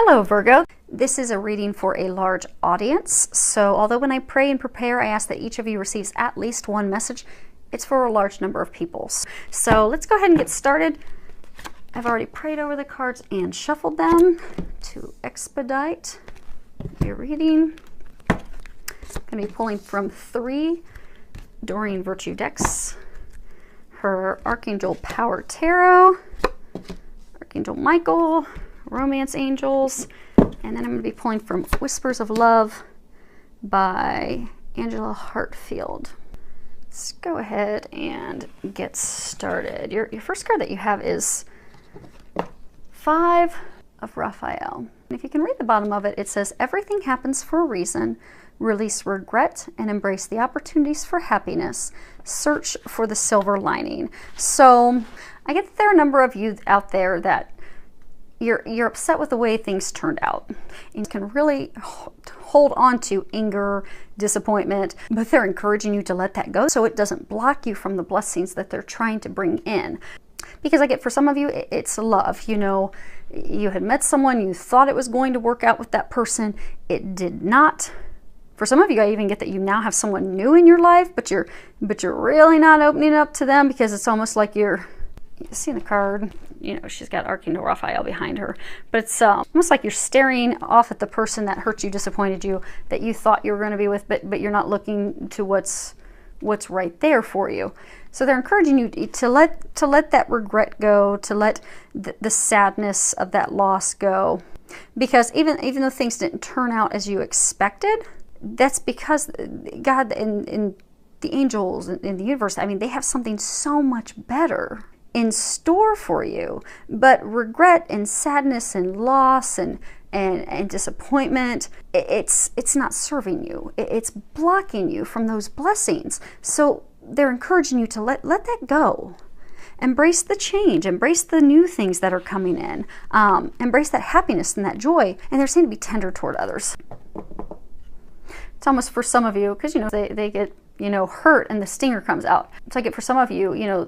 Hello Virgo, this is a reading for a large audience, so although when I pray and prepare I ask that each of you receives at least one message, it's for a large number of people. So let's go ahead and get started. I've already prayed over the cards and shuffled them to expedite your reading. I'm going to be pulling from 3 Doreen Virtue decks, her Archangel Power Tarot, Archangel Michael, Romance Angels, and then I'm going to be pulling from Whispers of Love by Angela Hartfield. Let's go ahead and get started. Your first card that you have is 5 of Raphael. And if you can read the bottom of it, it says, everything happens for a reason. Release regret and embrace the opportunities for happiness. Search for the silver lining. So I get that there are a number of you out there that you're upset with the way things turned out. You can really hold on to anger, disappointment, but they're encouraging you to let that go so it doesn't block you from the blessings that they're trying to bring in. Because I get for some of you, it's love. You know, you had met someone, you thought it was going to work out with that person. It did not. For some of you, I even get that you now have someone new in your life, but you're really not opening up to them because it's almost like you see the card, you know, she's got Archangel Raphael behind her, but it's almost like you're staring off at the person that hurt you, disappointed you, that you thought you were going to be with, but you're not looking to what's right there for you. So they're encouraging you to let that regret go, to let the sadness of that loss go, because even though things didn't turn out as you expected, that's because God and the angels in the universe, I mean, they have something so much better in store for you. But regret and sadness and loss and disappointment, it's not serving you. It's blocking you from those blessings. So they're encouraging you to let that go. Embrace the change. Embrace the new things that are coming in. Embrace that happiness and that joy. And they're saying to be tender toward others. It's almost for some of you, because, you know, they get, you know, hurt and the stinger comes out. So I get for some of you, you know,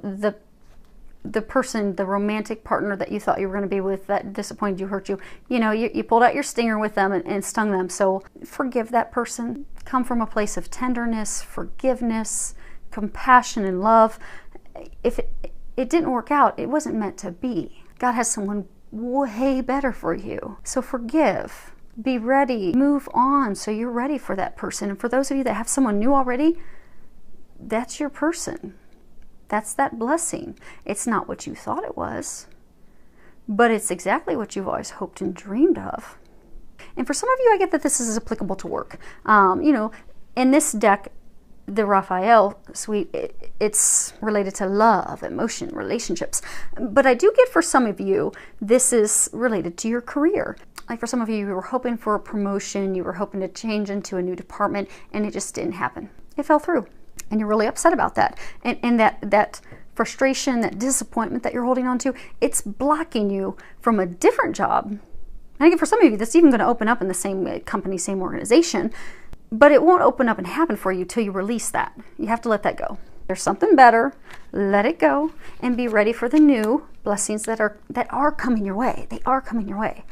the person, the romantic partner that you thought you were going to be with that disappointed you, hurt you, you know, you pulled out your stinger with them and stung them. So forgive that person. Come from a place of tenderness, forgiveness, compassion, and love. If it didn't work out, it wasn't meant to be. God has someone way better for you. So forgive. Be ready. Move on so you're ready for that person. And for those of you that have someone new already, that's your person. That's that blessing. It's not what you thought it was, but it's exactly what you've always hoped and dreamed of. And for some of you, I get that this is applicable to work. You know, in this deck, the Raphael suite, it's related to love, emotion, relationships. But I do get for some of you, this is related to your career. Like for some of you, you were hoping for a promotion, you were hoping to change into a new department, and it just didn't happen. It fell through. And you're really upset about that. And that frustration, that disappointment that you're holding on to, it's blocking you from a different job. And again, for some of you, that's even going to open up in the same company, same organization, but it won't open up and happen for you till you release that. You have to let that go. There's something better. Let it go and be ready for the new blessings that are coming your way. They are coming your way.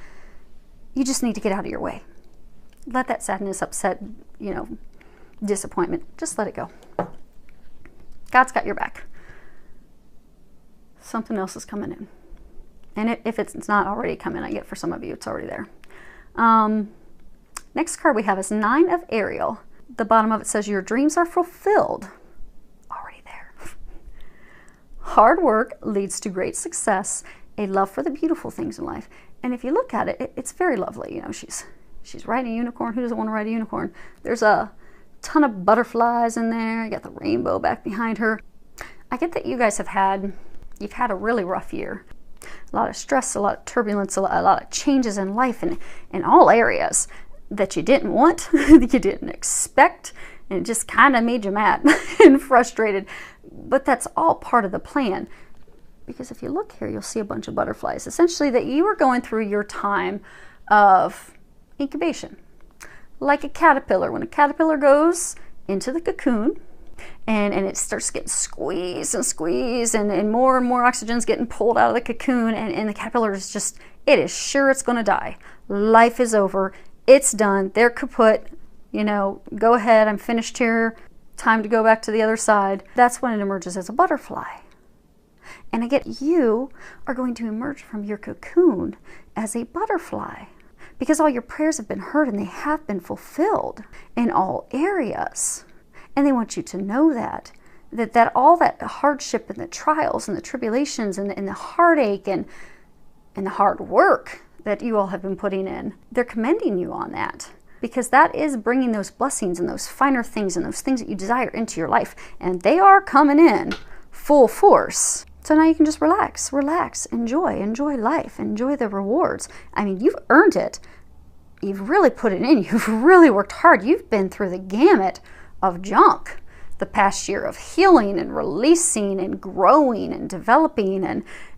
You just need to get out of your way. Let that sadness, upset, you know, disappointment, just let it go. God's got your back. Something else is coming in. And if it's not already coming, I get for some of you, it's already there. Next card we have is 9 of Ariel. The bottom of it says, your dreams are fulfilled. Already there. Hard work leads to great success, a love for the beautiful things in life. And if you look at it, it's very lovely. You know, she's riding a unicorn. Who doesn't want to ride a unicorn? There's a ton of butterflies in there. You got the rainbow back behind her. I get that you guys you've had a really rough year. A lot of stress, a lot of turbulence, a lot of changes in life in all areas that you didn't want, that you didn't expect, and it just kind of made you mad and frustrated. But that's all part of the plan. Because if you look here, you'll see a bunch of butterflies. Essentially, that you were going through your time of incubation. Like a caterpillar. When a caterpillar goes into the cocoon, And it starts getting squeezed and squeezed, and more oxygen's getting pulled out of the cocoon, and the caterpillar is just, it is sure it's going to die. Life is over. It's done. They're kaput. You know, go ahead. I'm finished here. Time to go back to the other side. That's when it emerges as a butterfly. And I get you are going to emerge from your cocoon as a butterfly, because all your prayers have been heard and they have been fulfilled in all areas. And they want you to know that all that hardship and the trials and the tribulations and the heartache and the hard work that you all have been putting in, they're commending you on that, because that is bringing those blessings and those finer things and those things that you desire into your life. And they are coming in full force. So now you can just relax, enjoy life, enjoy the rewards. I mean, you've earned it. You've really put it in. You've really worked hard. You've been through the gamut of junk the past year, of healing and releasing and growing and developing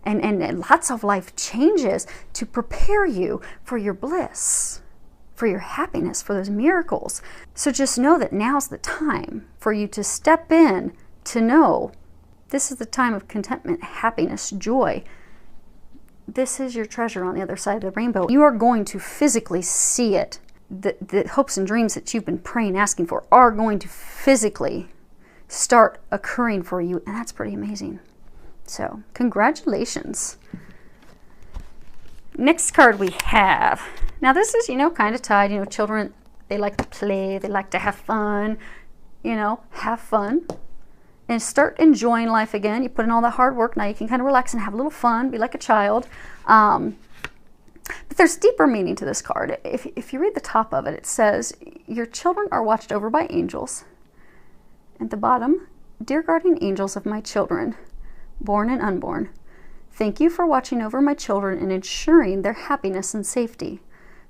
and lots of life changes to prepare you for your bliss, for your happiness, for those miracles. So just know that now's the time for you to step in, to know this is the time of contentment, happiness, joy. This is your treasure on the other side of the rainbow. You are going to physically see it. The hopes and dreams that you've been praying, asking for, are going to physically start occurring for you, and that's pretty amazing. So, congratulations. Next card we have. Now this is, kind of tied. Children, they like to play, they like to have fun. Have fun. And start enjoying life again. You put in all the hard work, now you can kind of relax and have a little fun, be like a child. But there's deeper meaning to this card. If you read the top of it, it says, your children are watched over by angels. At the bottom, dear guardian angels of my children, born and unborn, thank you for watching over my children and ensuring their happiness and safety.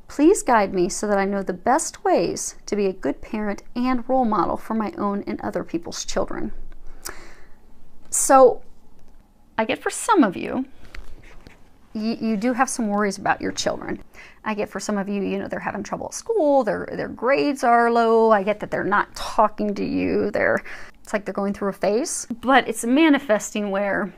Please guide me so that I know the best ways to be a good parent and role model for my own and other people's children. So, I get for some of you, you do have some worries about your children. I get for some of you, they're having trouble at school, their grades are low. I get that they're not talking to you. It's like they're going through a phase. But it's manifesting where,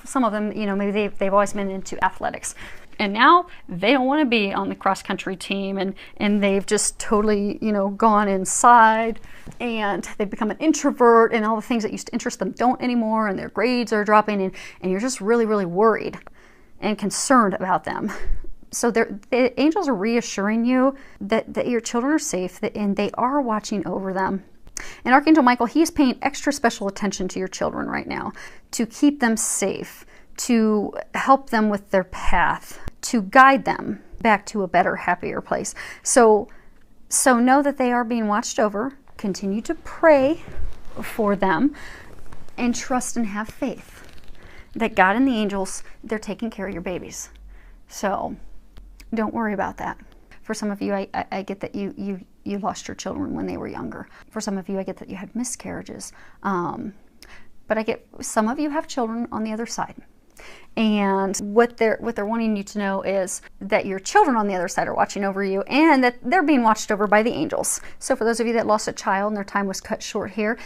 some of them, maybe they've always been into athletics. And now they don't want to be on the cross-country team, and they've just totally, gone inside, and they've become an introvert, and all the things that used to interest them don't anymore, and their grades are dropping, and you're just really, really worried and concerned about them. So the angels are reassuring you that your children are safe, and they are watching over them. And Archangel Michael, he's paying extra special attention to your children right now to keep them safe, to help them with their path, to guide them back to a better, happier place. So know that they are being watched over. Continue to pray for them and trust and have faith that God and the angels, they're taking care of your babies. So don't worry about that. For some of you, I get that you lost your children when they were younger. For some of you, I get that you had miscarriages. But I get some of you have children on the other side. And what they're wanting you to know is that your children on the other side are watching over you, and that they're being watched over by the angels. So for those of you that lost a child and their time was cut short here,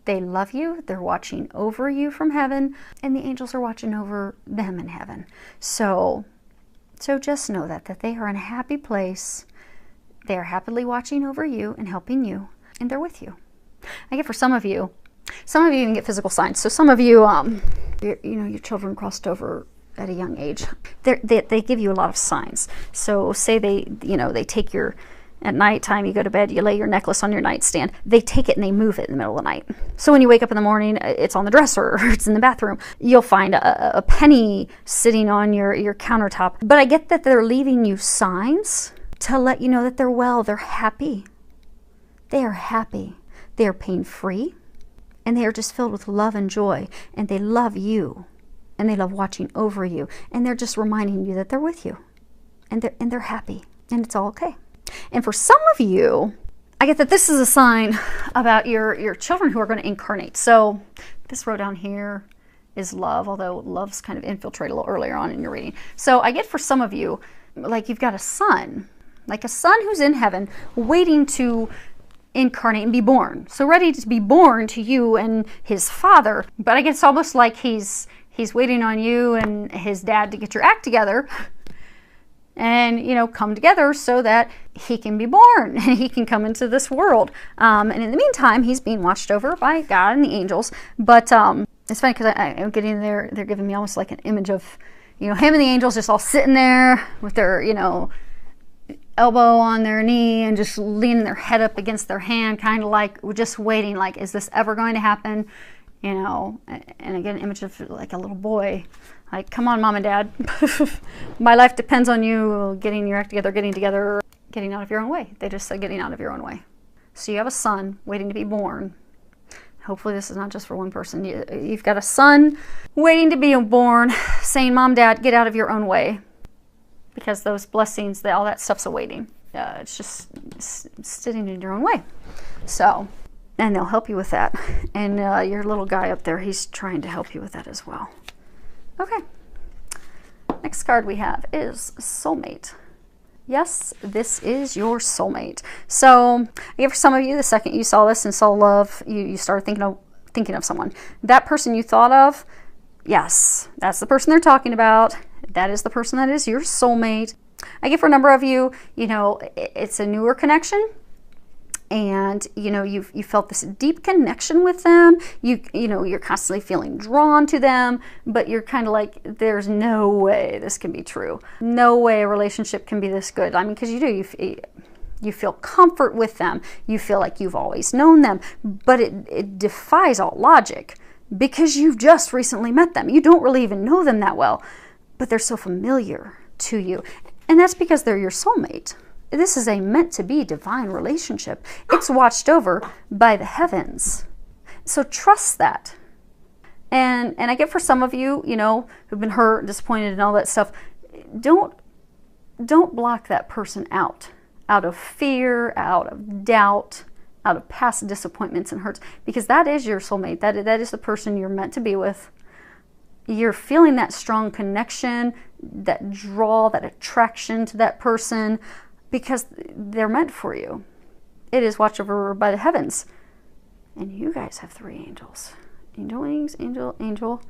they love you, they're watching over you from heaven, and the angels are watching over them in heaven. So just know that they are in a happy place. They are happily watching over you and helping you, and they're with you. I get for some of you even get physical signs. So some of you, your children crossed over at a young age. They give you a lot of signs. So say they take at nighttime, you go to bed, you lay your necklace on your nightstand. They take it and they move it in the middle of the night. So when you wake up in the morning, it's on the dresser or it's in the bathroom. You'll find a penny sitting on your countertop. But I get that they're leaving you signs to let you know that they're well, they're happy. They are happy. They are pain-free. And they are just filled with love and joy. And they love you. And they love watching over you. And they're just reminding you that they're with you. And they're happy. And it's all okay. And for some of you, I get that this is a sign about your children who are going to incarnate. So this row down here is love, although love's kind of infiltrated a little earlier on in your reading. So I get for some of you, like you've got a son, like a son who's in heaven waiting to incarnate and be born. So ready to be born to you and his father. But I guess it's almost like he's waiting on you and his dad to get your act together and, you know, come together so that he can be born and he can come into this world. And in the meantime, he's being watched over by God and the angels. But it's funny because I'm getting there, they're giving me almost like an image of, you know, him and the angels just all sitting there with their, you know, elbow on their knee and just leaning their head up against their hand, kind of like just waiting, like, is this ever going to happen? You know, and I get an image of like a little boy, like, come on, mom and dad, my life depends on you getting your act together, getting out of your own way. They just said getting out of your own way. So you have a son waiting to be born. Hopefully this is not just for one person. You've got a son waiting to be born, saying, mom, dad, get out of your own way. Because those blessings, all that stuff's awaiting. It's just sitting in your own way. So, and they'll help you with that. And your little guy up there, he's trying to help you with that as well. Okay. Next card we have is Soulmate. Yes, this is your soulmate. So, again, for some of you, the second you saw this and saw love, you started thinking of someone. That person you thought of, yes, that's the person they're talking about. That is the person that is your soulmate. I get for a number of you, you know, it's a newer connection. And, you know, you felt this deep connection with them. You know, you're constantly feeling drawn to them, but you're kind of like, there's no way this can be true. No way a relationship can be this good. I mean, because you feel comfort with them. You feel like you've always known them, but it defies all logic because you've just recently met them. You don't really even know them that well, but they're so familiar to you. And that's because they're your soulmate. This is a meant-to-be divine relationship. It's watched over by the heavens. So trust that. And I get for some of you, you know, who've been hurt, disappointed, and all that stuff, don't block that person out of fear, out of doubt, out of past disappointments and hurts, because that is your soulmate. That is the person you're meant to be with. You're feeling that strong connection, that draw, that attraction to that person, because they're meant for you. It is watched over by the heavens. And you guys have 3 angels. Angel wings, angel,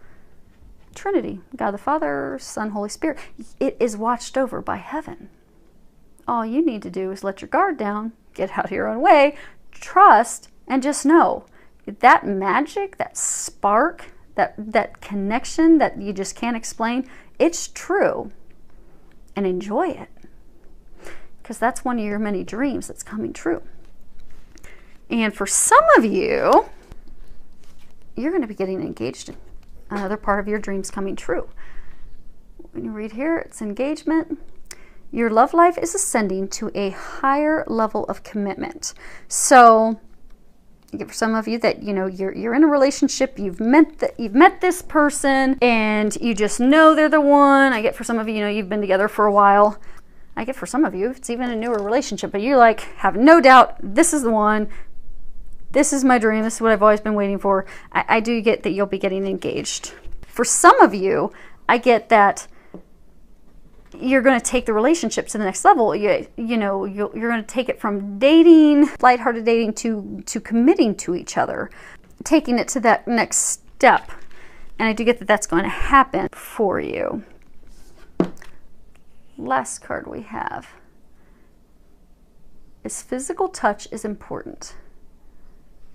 Trinity. God the Father, Son, Holy Spirit. It is watched over by heaven. All you need to do is let your guard down, get out of your own way, trust, and just know that magic, that spark, that connection that you just can't explain, it's true. And enjoy it. Because that's one of your many dreams that's coming true. And for some of you, you're going to be getting engaged in another part of your dreams coming true. When you read here, it's engagement. Your love life is ascending to a higher level of commitment. So, for some of you that, you know, you're in a relationship, you've met this person, and you just know they're the one. I get for some of you, you know, you've been together for a while. I get for some of you, it's even a newer relationship, but you like have no doubt this is the one. This is my dream. This is what I've always been waiting for. I do get that you'll be getting engaged. For some of you, I get that you're going to take the relationship to the next level. You're going to take it from dating, lighthearted dating, to committing to each other, taking it to that next step. And I do get that that's going to happen for you. Last card we have is physical touch is important.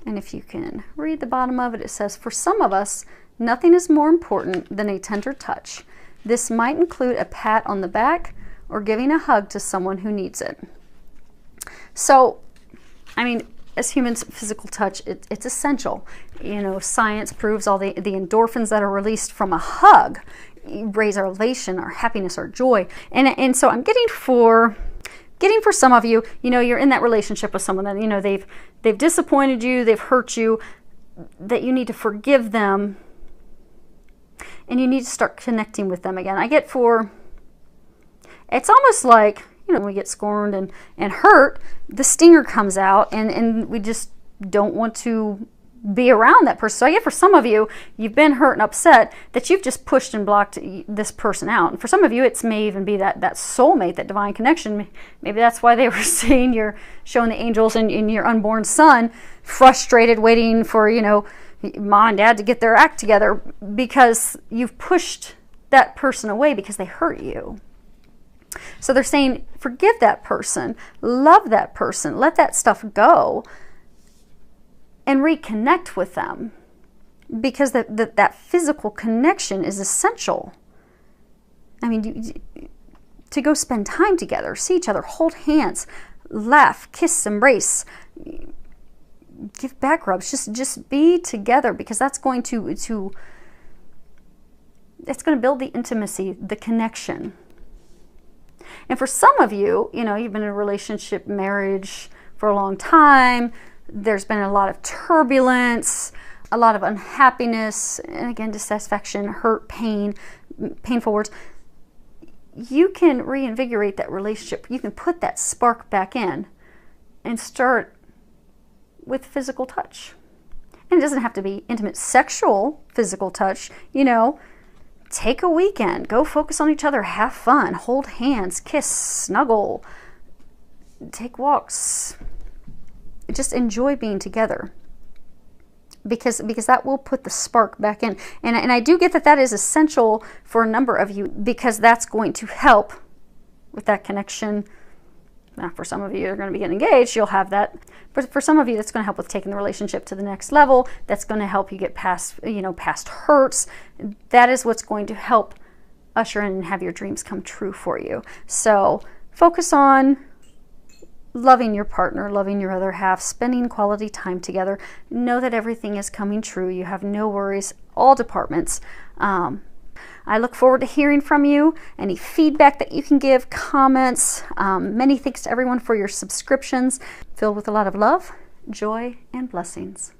And if you can read the bottom of it, it says, for some of us, nothing is more important than a tender touch. This might include a pat on the back or giving a hug to someone who needs it. So, I mean, as humans, physical touch, it's essential. You know, science proves all the endorphins that are released from a hug raise our elation, our happiness, our joy. And so I'm getting for some of you, you know, you're in that relationship with someone that, you know, they've disappointed you, they've hurt you, that you need to forgive them, and you need to start connecting with them again. I get for, it's almost like, you know, when we get scorned and hurt, the stinger comes out, and we just don't want to be around that person. So I get for some of you, you've been hurt and upset that you've just pushed and blocked this person out. And for some of you, it may even be that soulmate, that divine connection. Maybe that's why they were saying you're showing the angels in your unborn son, frustrated, waiting for, you know, mom and dad to get their act together, because you've pushed that person away because they hurt you. So they're saying, forgive that person, love that person, let that stuff go, and reconnect with them, because that physical connection is essential. I mean, to go spend time together, see each other, hold hands, laugh, kiss, embrace, give back rubs, just be together, because that's going to it's going to build the intimacy, the connection. And for some of you, you know, you've been in a relationship, marriage for a long time. There's been a lot of turbulence, a lot of unhappiness, and again, dissatisfaction, hurt, pain, painful words. You can reinvigorate that relationship. You can put that spark back in and start with physical touch. And it doesn't have to be intimate, sexual physical touch. You know, take a weekend, go focus on each other, have fun, hold hands, kiss, snuggle, take walks. Just enjoy being together, because that will put the spark back in. And I do get that is essential for a number of you, because that's going to help with that connection. Now, for some of you, you're going to be getting engaged, you'll have that. But for some of you, that's going to help with taking the relationship to the next level. That's going to help you get past, you know, past hurts. That is what's going to help usher in and have your dreams come true for you. So focus on loving your partner, loving your other half, spending quality time together. Know that everything is coming true. You have no worries, all departments. I look forward to hearing from you. Any feedback that you can give, comments. Many thanks to everyone for your subscriptions, filled with a lot of love, joy, and blessings.